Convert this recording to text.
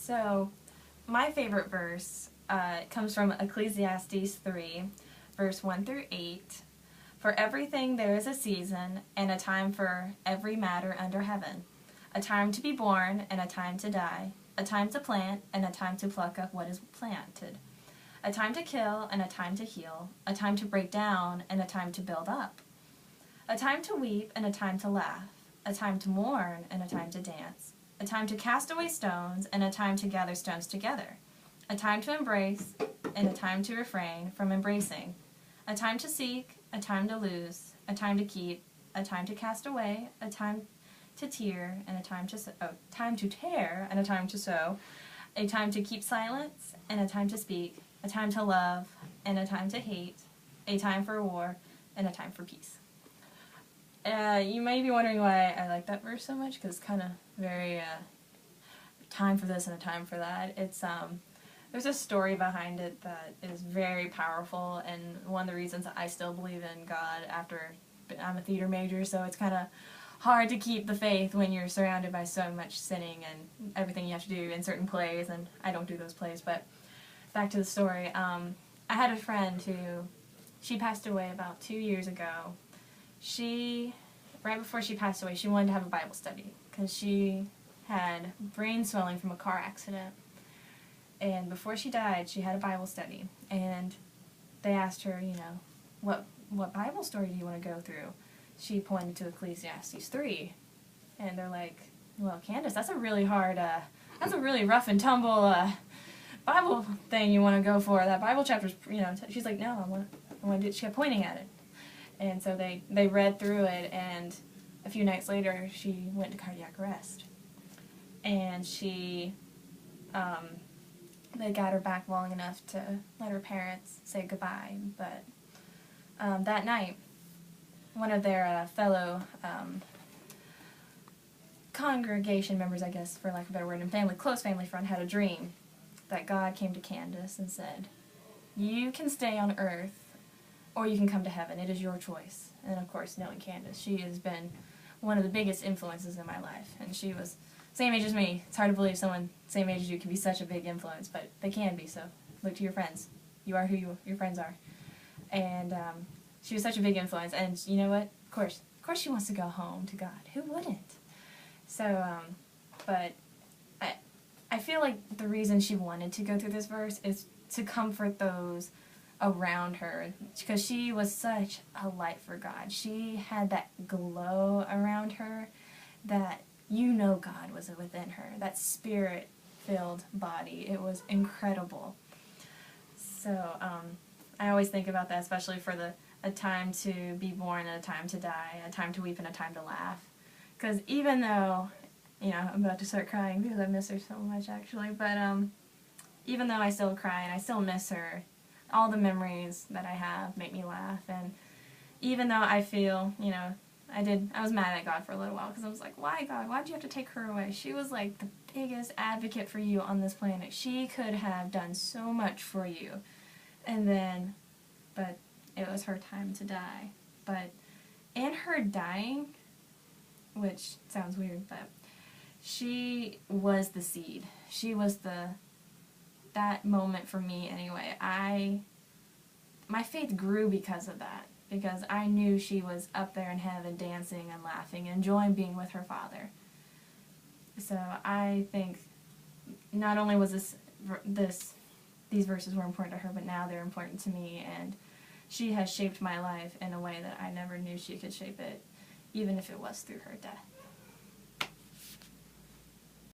So, my favorite verse comes from Ecclesiastes 3, verse 1 through 8. For everything there is a season, and a time for every matter under heaven. A time to be born, and a time to die. A time to plant, and a time to pluck up what is planted. A time to kill, and a time to heal. A time to break down, and a time to build up. A time to weep, and a time to laugh. A time to mourn, and a time to dance. A time to cast away stones, and a time to gather stones together. A time to embrace, and a time to refrain from embracing. A time to seek, a time to lose, a time to keep, a time to cast away, a time to tear, and a time to time to tear, and a time to sow. A time to keep silence, and a time to speak. A time to love, and a time to hate. A time for war, and a time for peace. You may be wondering why I like that verse so much, because it's kind of very time for this and a time for that. It's there's a story behind it that is very powerful, and one of the reasons I still believe in God after I'm a theater major, so it's kind of hard to keep the faith when you're surrounded by so much sinning and everything you have to do in certain plays, and I don't do those plays. But back to the story. I had a friend she passed away about 2 years ago. Right before she passed away, she wanted to have a Bible study because she had brain swelling from a car accident. And before she died, she had a Bible study. And they asked her, what Bible story do you want to go through? She pointed to Ecclesiastes 3. And they're like, well, Candace, that's a really hard, that's a really rough and tumble Bible thing you want to go for. That Bible chapter's, she's like, no, I want to do it. She kept pointing at it. And so they read through it, and a few nights later, she went to cardiac arrest. And they got her back long enough to let her parents say goodbye. But that night, one of their fellow congregation members, I guess, for lack of a better word, and close family friend, had a dream that God came to Candace and said, you can stay on earth, or you can come to heaven. It is your choice. And of course, knowing Candace, she has been one of the biggest influences in my life. And she was same age as me. It's hard to believe someone same age as you can be such a big influence, but they can be. So look to your friends. You are who your friends are. And she was such a big influence. And you know what? Of course she wants to go home to God. Who wouldn't? So, but I feel like the reason she wanted to go through this verse is to comfort those around her, because she was such a light for God. She had that glow around her that God was within her, that spirit-filled body. It was incredible. So I always think about that, especially for a time to be born and a time to die, a time to weep and a time to laugh. Because even though, I'm about to start crying because I miss her so much, actually, but even though I still cry and I still miss her, all the memories that I have make me laugh. And even though I feel, I was mad at God for a little while because I was like, why, God? Why'd you have to take her away? She was like the biggest advocate for you on this planet. She could have done so much for you. But it was her time to die. But in her dying, which sounds weird, but she was the seed. She was that moment for me anyway. My faith grew because of that, because I knew she was up there in heaven dancing and laughing and enjoying being with her Father. So I think not only was these verses were important to her, but now they're important to me, and she has shaped my life in a way that I never knew she could shape it, even if it was through her death.